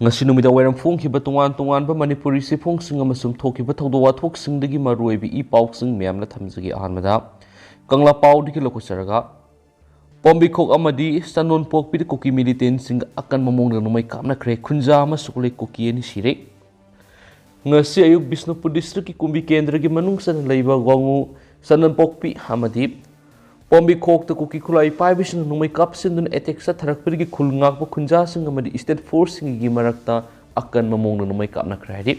ngasi numida wairam phongkhiba tongan ba manipuri sifhongsing amasum thokhiba thawdo wathoksingdagi maruibi I pausing miyamna thamjagi ahanmada kangla paudiki lokosaraga pombikok amadi sanon pokpi kuki militant sing akan mamongna numai kamna kre khunja ama sukle kuki ani Sire ngasi ayuk Bisnupur district ki kumbi kendra gi manung san leiba wangu sanon pokpi amadi pombikok ta kuki khulai paibising numai kapsin dun attack sa tharakpir gi khulngak ba khunja sing amadi state force sing gi marakta akan mamongna numai kamna kre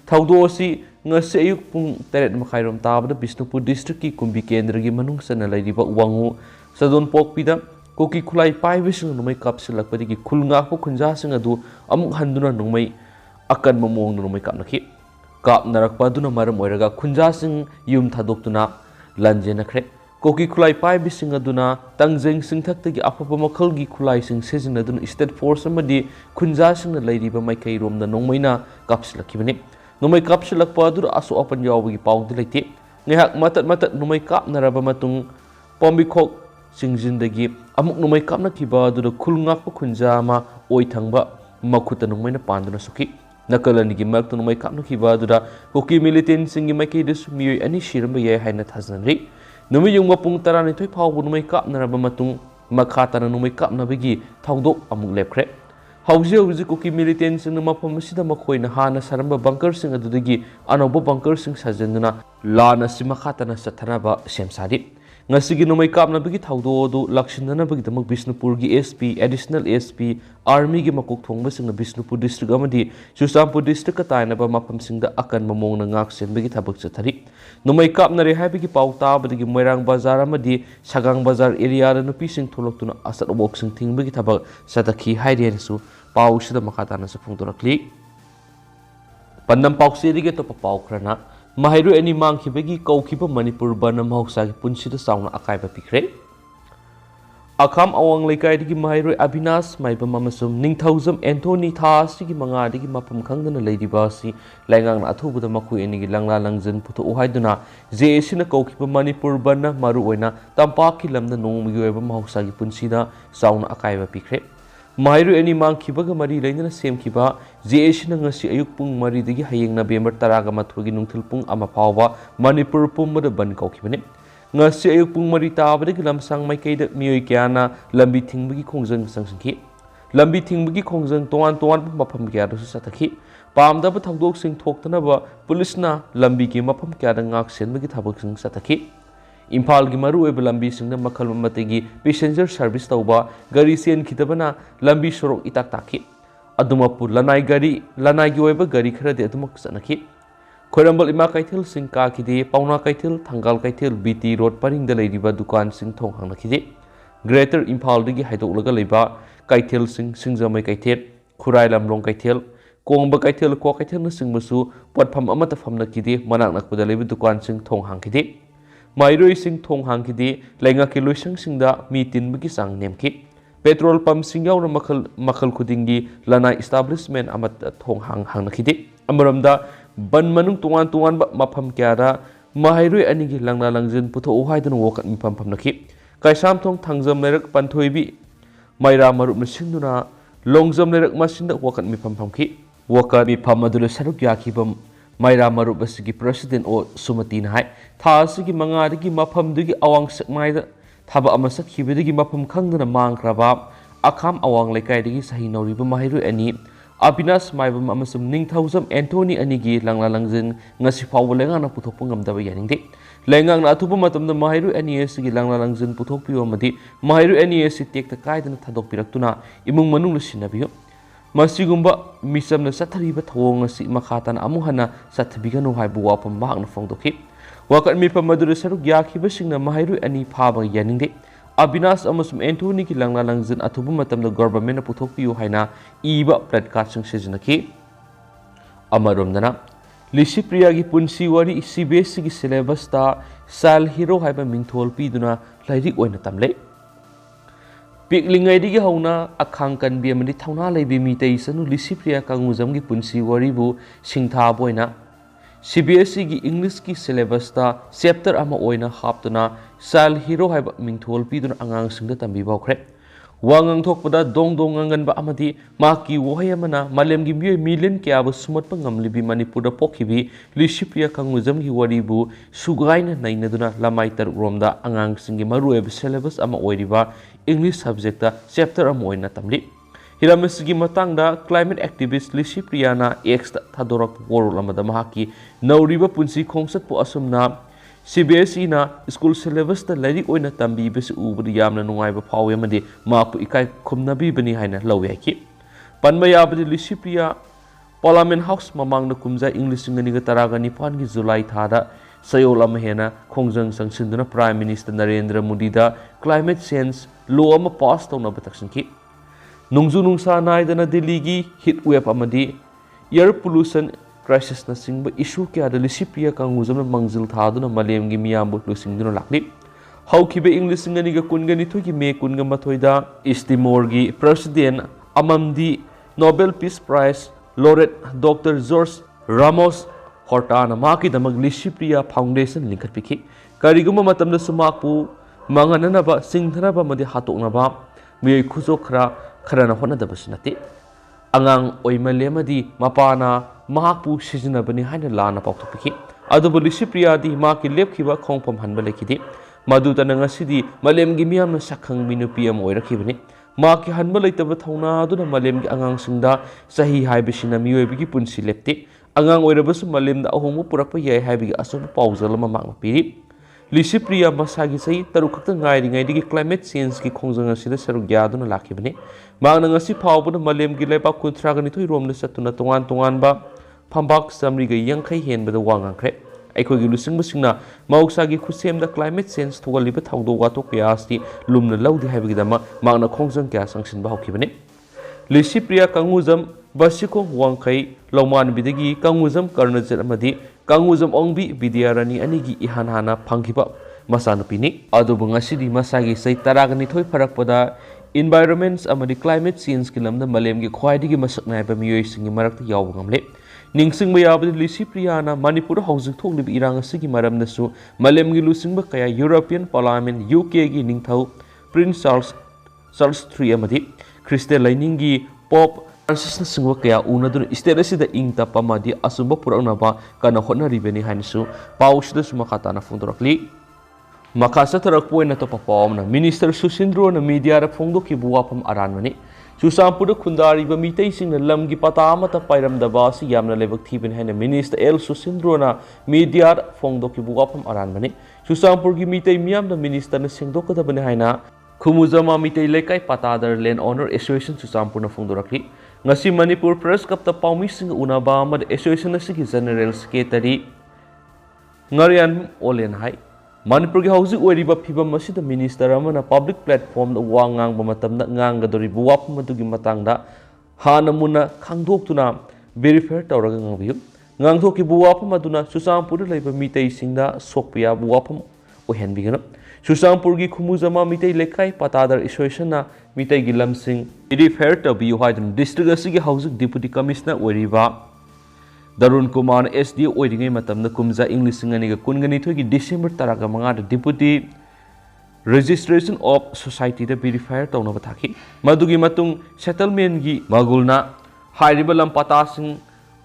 thawdo si ngasi ayuk pung teret makhairom tabada Bisnupur district ki kumbi kendra gi manung san leiba wangu sadon pokpida kuki khulai paibising numai kapsilakpadi gi khulngak ba khunja sing adu amuk handuna numai akan mamong numai kapnaki kap narakpa duna maram oiraga khunja sing yum thadokuna lanjena khre koki khulai pai bising aduna tangjeng singthak gi afapa makhal gi khulai sing sejin aduna state force amadi khunja sing leiriba maikai romna nongmaina kapsilakibani numai kapsilakpa adu asu apan yawgi pawdi leite ngehak matat numai kap naraba matung pombikok singjindagi amuk numai kapna kiba adu khulngak khunja ma oithangba makhuta nongmaina panduna suki nakalani gi mak numai kapna kiba adu kuki militant singi maiki dis miyoi ani shiramba ye haina thajnri numi yungma pung tarani thoi phawbu numai kapnaraba matung makha tana numai kapnabagi thawdok amuk lepkhre hauji kuki militant sing mafam sida makhoina hana saramba Bangkar sing adudagi anoba Bangkar sing sajanduna lana simakha tana sathanaba semsadi ngasigi numai kapna bagi thawdo du lakshinana bagi damak Bisnupur gi SP additional SP army gi makok thongba sing Bisnupur district amadi Chusampur district ka taina ba mafam sing da akan mamong na ngak sen bagi thabak chathari numai kapna re habi gi pauta bagi Moirang bazar amadi Sagang bazar area da nupi sing tholoktuna asat obok sing thing bagi thabak satakhi hairian su pau sida makatana sa phungtorakli pandam pausi dige to pau khrana mahairu ani mangkhibagi kawkhiba Manipur banam hausa gi punsida sauna akaiba pikre akham awang leikai digi mahairu Abhinas maiba mamasum ningthaujam Anthony thasi gi manga digi mapam khangdana leiriba si laingang na athubuda makhui ani gi langla langjan putho uhaiduna JAC na kawkhiba Manipur banna maru oina tampak ki lamna nongmi gi oiba hausa gi punsida sauna akaiba pikre mahairu ani mangkhibaga mari leina semkhiba JAC na ngasi ayuk pung mari digi hayeng November 10 ga mathugi nungthil pung ama phawba Manipur pumba ban kawkhibane ngasi ayuk pung mari tabadagi lamsang maikei da miyoi kyana lambi thingbagi khongjang sangsingki lambi thingbagi khongjang toan mafam kya da satakhi pamdaba thawdok sing thoktanaba pulisna lambi ki mafam kya da ngak senbagi thabak sing satakhi Imphal gi maru oiba lambi singna makhal mamategi passenger service tauba gari sen khitabana lambi sorok itak takhi adumapur lanai gi oiba gari khara de adumak sanakhi khoirambal ima kaithil sing ka khide pauna kaithil thangal kaithil BT road paring da leiriba dukan sing thong hangna khide greater Imphal digi haidok laga leiba kaithil sing singjamai kaithet khurai lamrong kaithil kongba kaithil ko kaithil na singmasu potpham amata famna khide manak nakpada leiba dukan sing thong hang khide mairoi sing thong hang khidi lainga ki loisang singda mi tin bagi sang nemki petrol pump sing yaw makhal khudingi lana establishment amat thong hang hang khidi amaramda ban manung tuan ba mafam kyara mahairoi ani gi langna langjin putho uhaidun wokat mi pam nakhi kaisam thong thangjam lerak panthoibi maira marup na singduna longjam lerak masinda wokat mi pam khi wokat mi pam adula saruk yakibam Maira marup asigi president o sumati na hai tha asigi manga digi mafam digi awang sakmai da thaba ama sakhibe digi mafam khangdana mangkraba akham awang lekai digi sahi nauriba mahairu ani Abhinas maibam amasum ningthaujam Anthony ani gi langla langjin ngasi fawba lenga na puthokpa ngamdaba yaningde lengang na athuba matamda mahairu ani asigi langla langjin puthokpiyo amadi mahairu ani asi tekta kaidana thadokpiraktuna imung manung sinabiyo masigumba misamna sathariba thawong asi makhatan amuhana sathabiganu haibu wapam bahakna fongdokhi wakat mi pamadura saruk yakhiba singna mahairu ani phaba yaningde Abhinas amasum Anthony ki langla langjin athuba matamda government na puthokpiyo haina iba platcard sing sejinaki amaromdana Lisipriya gi punsi wari CBSE gi syllabus ta sal hero haiba mingthol piduna lairik oina tamle Piklingai digi hauna akhang kan bi amani thauna leibi mi tei sanu Lisipriya kangujam gi punsi waribu singtha boina CBSE gi English ki syllabus ta chapter ama oina haptuna sal hero haiba mingthol piduna angang singda tambi bawkhre Wangang thokpada dong dong ngangan ba amadi maki wohai amana malemgi mioi million kya bu sumat pa ngamlibi Manipur da pokhibi Lishipria kanguzam gi waribu sugaina nainaduna lamai tar romda angang singi maru eb syllabus ama oiriba English subject da chapter ama oina tamli Hiramesigi matangda climate activist Lishipria na X da thadorak world amada mahaki nauriba punsi khongsat pu asumna CBSE na school syllabus da lairik oina tambi bes ubudi yamna nungaiba phawe amadi mapu ikai khumnabi bani haina lawi haki panma yabadi Lishipria Parliament House mamang na kumza English ngani ga taraga nipan gi July thada sayol ama hena khongjang sangsinduna Prime Minister Narendra Modi da climate change law ama pass tawna bataksin ki nungju nungsa naidana Delhi gi heat wave amadi air pollution crisis na singba issue kya da Lishipria kanguzam na mangjil thaduna malem gi miyambu lusingduna lakni haukibe English ngani ga kungani thogi me kunga mathoida East Timor gi president amamdi Nobel Peace Prize laureate Dr. George Ramos Hortana maki damag Lishipria Foundation linkat piki kariguma matamda sumakpu mangananaba singthanaba madi hatoknaba miyai khujo khara hona dabasinati angang oimale madi mapana mahakpu sijinabani haina lana pautopiki adubu Lishipria di maki lepkhiba khongpam hanba lekidi madutana ngasidi malemgi miyamna sakhang minupi am oirakibani maki hanba leitaba thauna aduna malemgi angang singda sahi haibisina miyoibigi punsi lepti angang oirabasu malemda ahongu purakpa yai haibigi asoma pauzalama makna piri Lishipria masagi sahi tarukakta ngairi ngaidigi climate change ki khongjang asida saruk yaduna lakhibani magna ngasi phawbuna malemgi leiba kuntragani thoi romna satuna tongan tongan ba phambak samri ga yangkhai henbada wangangkhre ꯑꯩꯈꯣꯏꯒꯤ ꯂꯨꯆꯤꯡꯕꯁꯤꯡꯅ ꯃꯍꯧꯁꯥꯒꯤ ꯈꯨꯠꯁꯦꯝꯗ climate change ꯊꯣꯛꯍꯜꯂꯤꯕ ꯊꯧꯗꯣꯛ ꯋꯥꯊꯣꯛ ꯀꯌꯥ ꯑꯁꯤ ꯂꯨꯝꯅ ꯂꯧꯗꯦ ꯍꯥꯏꯕꯒꯤꯗꯃꯛ ꯃꯍꯥꯛꯅ ꯈꯣꯡꯖꯪ ꯀꯌꯥ ꯆꯪꯁꯤꯟꯕ ꯍꯧꯈꯤꯕꯅꯤ Lishipria kanguzam basiko wangkai laumanbidagi kanguzam karnajat amadi kanguzam ongbi bidyarani anigi ihan hana phangkiba masanupini adubu ngasidi masagi sai taragani thoi pharakpada environments amadi climate change ki lamda malemgi khwaidigi masak naiba miyoi singi marakta yawba ngamle ningsingba yabadi Lishipria na Manipur Haojik2 thoklibi irang asigi maramnasu malemgi lusingba kaya European Parliament UK gi ningthau Prince Charles III amadi Christian Lainingi Pope Francis na singwa kaya una dun state asida ingta pamadi asumba puraknaba kana hotnaribani hainisu pausida sumakata na phungdorakli makha satarakpoi na topa pawmna Minister Susindro na media ra phungdoki buwapam aranmani Susampura khundariba mitei singna lamgi pata amata pairamdaba si yamna lebak thibin haina Minister L Susindro na media ra phungdoki buwapam aranmani Susampur gi mitei miyam na minister na singdokadabani haina Khumuzama mitei lekai patadar land owner association Susampurna phungdorakli ngasi Manipur Press Cup ta paumi sing unaba amad association asigi general secretary ngarian olen hai Manipur gi hauji oiriba phibam asida minister amana public platform da wangang ba matamda ngangadori buwap madugi matangda hanamuna khangdoktuna verify tawraga ngbiyu ngangthoki buwap maduna Susampur leiba mitei singda sokpia buwapam ohenbigana Susampur gi khumuzama mitei lekai patadar association na mitei gi lamsing verify tabiyu haidun district asigi hauji deputy commissioner oiriba Darun Kumar SD oiringai matamda kumza English singaniga kungani thogi December taraga manga deputy registration of society da verifier tawna bathaki madugi matung settlement gi magulna hairiba lampata sing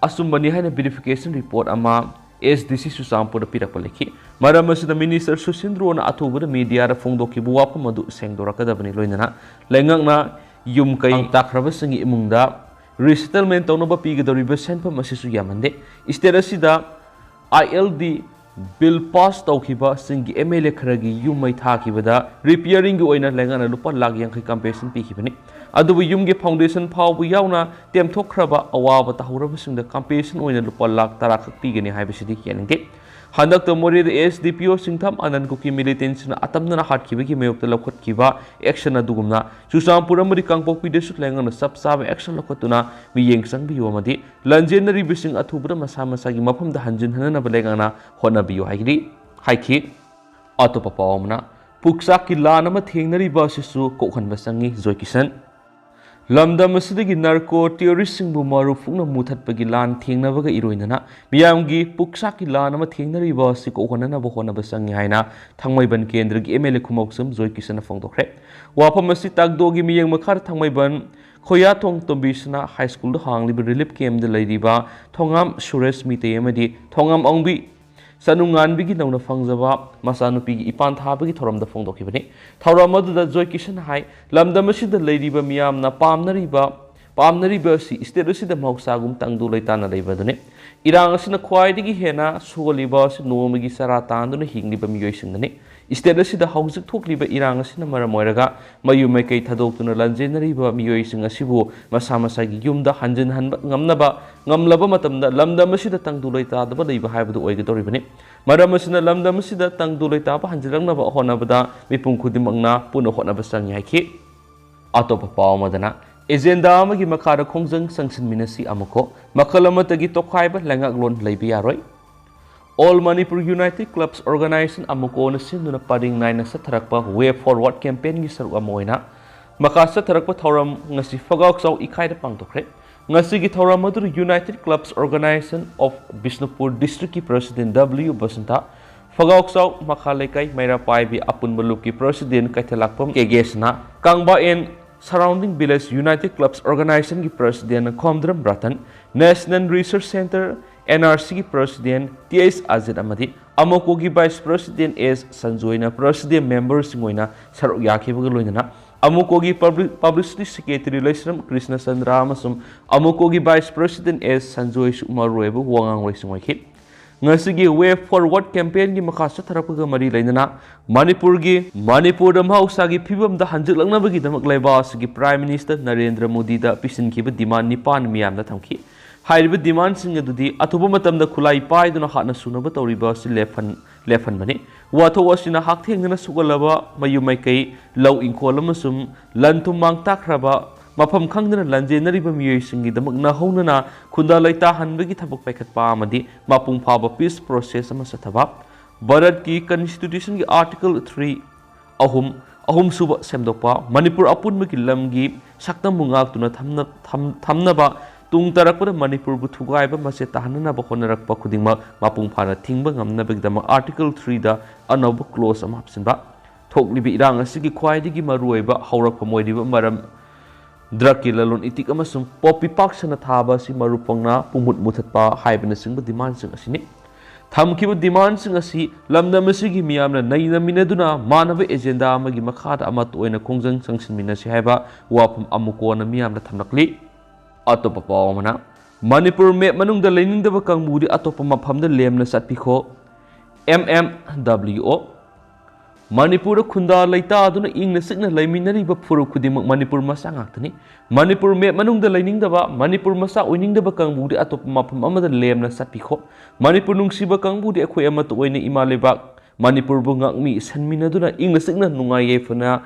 asumbani haina verification report ama SDC Susampur pirakpa lekhi maram asida Minister Susindro na athuba media ra phongdoki buwapa madu sengdorakadabani loinana lengangna yumkai takraba singi imungda resettlement tawna pigadoriba senpam asisu yamande state asida ILD bill pass tawkhiba singi MLA kharagi yumai thakibada repairing gi oina lengana lupa lakh yankai compensation pikibani adubu yumge foundation phawbu yauna temthokhraba awaba tahuraba singda compensation oina lupa lakh 10 khak pigani haibasidi yanenge handak to mori SDPO singtham anan kuki militant na atamna hatkibagi mayokta lokhatkiba action adugumna Susampur amari kangpokpi desu lengana sabsab action lokhatuna miyeng sangbiyo amadi lanjenari bising athubra masa masagi mafamda hanjin hanana balengana hona biyo haigri haiki atopa pawmna puksa ki lanama thengnari basisu kokhan basangi joy kisan lamdam asidagi narco terroristsingbu maru fukna muthatpagi lan thengnabaga iroinana miyamgi puksaki lan ama thengnariba asi ko honanaba honaba sangi haina thangmaiban kendragi MLA kumoksum Joy Kisana phongdokre wafam asi tagdogi miyang makhar thangmaiban khoya thong tombisna high school da hangliba relief camp da leiriba thongam Suresh Mitay amadi thongam ongbi sanungan bigi nauna fangjaba masanupigi ipan thabagi thoramda phongdokhibani thoram aduda Joy Kisana hai lamdam asida leiriba miyamna pamnariba si state asida mausagum tangdu leitana leibadune irang asina khwaidigi hena sugoliba si nomigi saratanduna hingliba miyoisingdani state asida Haojik thokliba irang asina maramoiraga mayumai kai thadokuna lanjenariba miyoising asibu masa masagi yumda hanjin hanba ngamlaba matamda lamdam asida tangdu leitadaba leiba haibadu oigadoribani maram asina lamdam asida tangdu leitaba hanjirangnaba honabada mipum khudimangna puno honaba sangi haiki atopa pawmadana agenda amagi makhara khongjang sangsinminasi amako makalamatagi tokhaiba langaglon leibi yaroi All Manipur United Clubs Organization amako na sinduna pading naina sa tharakpa Way Forward campaign gi saruk amoina makha sa tharakpa thoram ngasi fagauk saw ikhaida pangtokre ngasi gi thoram adur United Clubs Organization of Bishnupur District ki President W Basanta fagauk saw makha lekai maira paibi apun baluk ki President kaithalakpam kegesna kangba en Surrounding Village United Clubs Organization ki President Khomdram Ratan National Research Center NRC ki President TS Azid Amadi amoko ki Vice President S Sanjoyna President Member singoina saruk yakhibaga loinana amoko ki Publicity Secretary Lesram Krishna Chandra amasum amoko ki Vice President S Sanjoy Sumaroebu wangang loisingoi ngasigi Way Forward campaign gi makhasa tharapaga mari lainana Manipur mahusagi phibam da hanjiklaknabagi damak laiba asigi Prime Minister Narendra Modi da pisinkiba demand nipan miyamna thamki hairiba demand sing adudi atuba matamda khulai paiduna hatna sunaba tawriba si lefan bani watho asina hakthengna sugalaba mayumai kai law inkolam sum lantum mang takraba mafam khangdana lanjenariba miyoi singi damak na honana khunda laita hanbagi thabak paikhat pa amadi mapung phaba peace process ama sathaba Bharat ki constitution ki article 3 ahum suba semdokpa Manipur apunmaki lamgi saktam mungak tuna thamnaba tung tarakpada Manipur bu thugaiba mase tahanana ba honarakpa khudingma mapung phana thingba ngamnabagdama article 3 da anauba clause ama hapsinba thoklibi irang asigi khwaidigi maruiba haurakpa moidiba maram drug ki lalon itik amasung popi paksana thaba si marupangna pumut muthatpa haibana singba demand sing asini thamkiba demand sing asi lamdam asigi miyamna naina minaduna manaba agenda amagi makhada amat oina khongjang sangsinminasi haiba wapum amukona miyamna thamnakli atopa pawmana Manipur me manungda leiningdaba kangmudi atopa maphamda lemna satpikho MMWO Manipur khunda leita aduna ingna sikna leiminariba phuru khudimak Manipur masa ngaktani Manipur me manungda leiningdaba Manipur masa oiningdaba kangmudi atopa mapham amada lemna satpikho Manipur nungsiba kangmudi akhoi amat oina imalebak Manipur bu ngakmi sanminaduna ingna sikna nungai yefana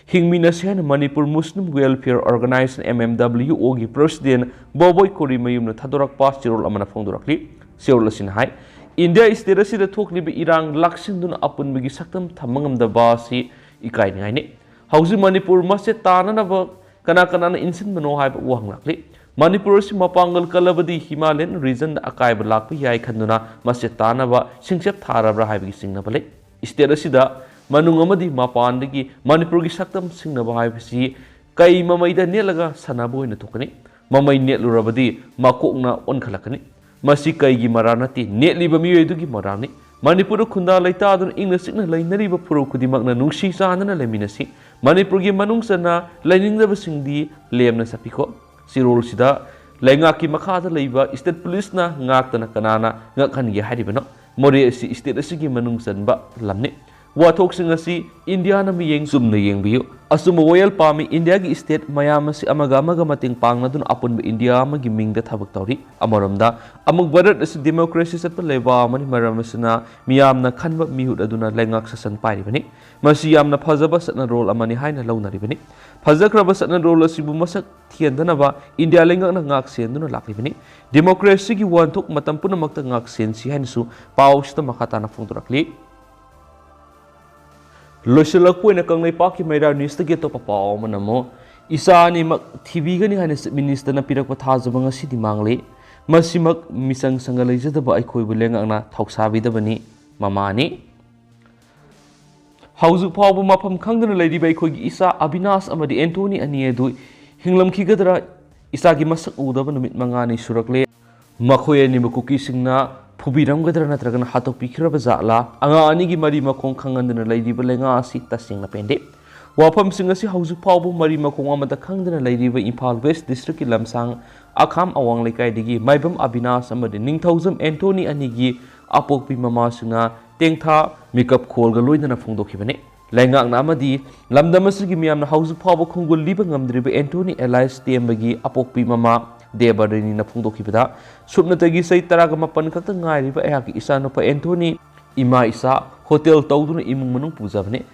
Hingmina Sen Manipur Muslim Welfare Organization MMWO gi President Boboy Korimayum na Thadorak Pas Chirol amana phongdorakli Sirol asin hai India state asida thoklibi irang laksinduna apun bigi saktam thamangam da basi ikai ngai ne Hauji Manipur mase tanana ba kana na insin mano hai ba wang lakli Manipur si mapangal kalabadi Himalayan region akai ba lakpi yai khanduna mase tanaba singsep tharabra hai bigi singna bale state asida manung amadi mapandagi Manipur gi saktam singna bahai bisi kai mamaida nelaga sanabo ina thokani mamai netlurabadi makokna onkhalakani masi kai gi maranati netliba miyoidu gi marani Manipur khunda laita adun ingna sikna lainariba puru khudimakna nungsi sanana leminasi Manipur gi manungsana lainingdaba singdi lemna sapiko sirol sida lainga ki makhada leiba state police na ngaktana kanana ngakhan gi haribano mori si state asigi manungsanba lamni Wathok sing asi India na miyeng sumna yengbiyo asuma royal pami India gi state mayam asi amaga mating pangna dun apun ba India magi mingda thabak tawri amaramda amuk Bharat asi democracy satpa leba mani maram asina miyamna khanba mihut aduna lengak sasan pairi bani masi yamna phajaba satna role amani haina launari bani phajakraba satna role asi bu masak thiendana ba India lengak na ngak senduna lakli bani democracy gi wanthok matam punamakta ngak sen si hansu pawsta makhatana phongdorakli Losilak po na kang naipaki may news ta gito papaw manamo Isaanimak thibigani haina minister na pirakpa thajaba ngasidi mangle masimak misang sanga leijadaba aikhoibu lengakna thauksabidabani mamani Haujik fauba mafam khangdana leiriba aikhoigi isa Abinash amadi Anthony ani adu hinglamkhigadra isagi masak udaba numit mangani surakle makhoi ani kuki singna phubiramgadra natragana hatokpikhiraba jatla anga anigi mari makhong khangandana leiriba lenga asi tasingna pende Wafam singasi Haujik fauba mari makhong amada khangdana leiriba Imphal West District ki lamsang akham awang lekai digi maibam Abinash amadi ningthaujam Anthony anigi apokpi mama singa tengtha makeup kholga loinana phongdokhibane laingakna amadi lamdamasigi miyamna Haujik fauba khongul liba ngamdriba Anthony Elias tembagi apokpi mama Debarini na phongdokhibada subnatagi sai taraga mapan khakta ngairiba ayaki isanupa Anthony ima isa hotel tawduna imung manung pujabane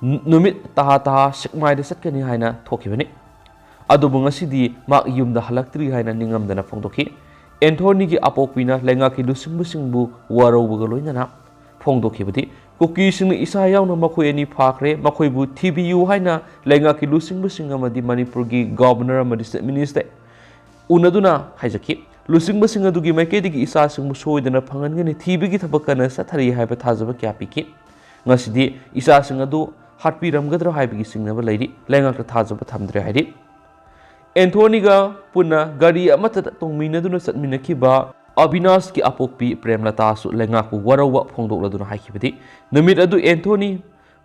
numit taha sikmaida satkani haina thokibane adubu ngasidi mak yumda halaktri haina ningamdana phongdokhi Anthony gi apokpina lengaki lusingbu waraubuga loinana phongdokhibadi kuki sing isa yauna makhoi ani phakre makhoi bu TBU haina lengaki lusingbu amadi Manipur gi governor amadi minister unaduna haijaki lusingbu adugi maikedi isa singbu soidana phangangani thibigi thabakana sathari haiba thajaba kya piki ngasidi isa sing adu hatpiramgadra haibigi singnaba leiri lengakta thajaba thamdre hairi Anthony ga puna gari amata tongminaduna satminakhiba Abinash ki apokpi Premlata su lengaku warawa phongdokladuna haikibadi numit adu Anthony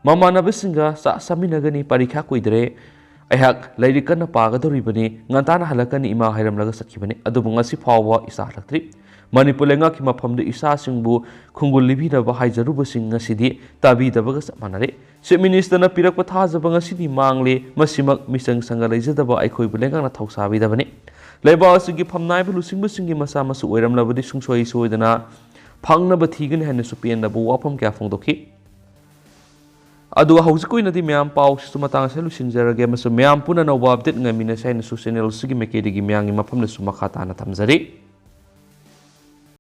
mamanabasinga sa saminagani parikha kuidre ayhak lairikana pagadoribani ngantana halakani ima hairamlaga satkibani adubu ngasi phawwa isa halaktri Manipur lengaki mafamda isa singbu khungul libhiraba haijaruba sing ngasidi tabidabaga samanare se minister na pirakpa thajaba ngasidi mangle masimak misang sanga leijadaba aikhoibu lengakna thauksabidabani Leba asigi phamnai bu lusingbu singi masa masu oiramlabadi sungsoi soidana phangnaba thigani haina supiendabu wafam kya phongdokhi adu haujikoinadi myam pau sumatang selu sinjarage masu myam puna no update ngamina saina su channel sigi mekedigi myangi mafamna su makha tana thamjari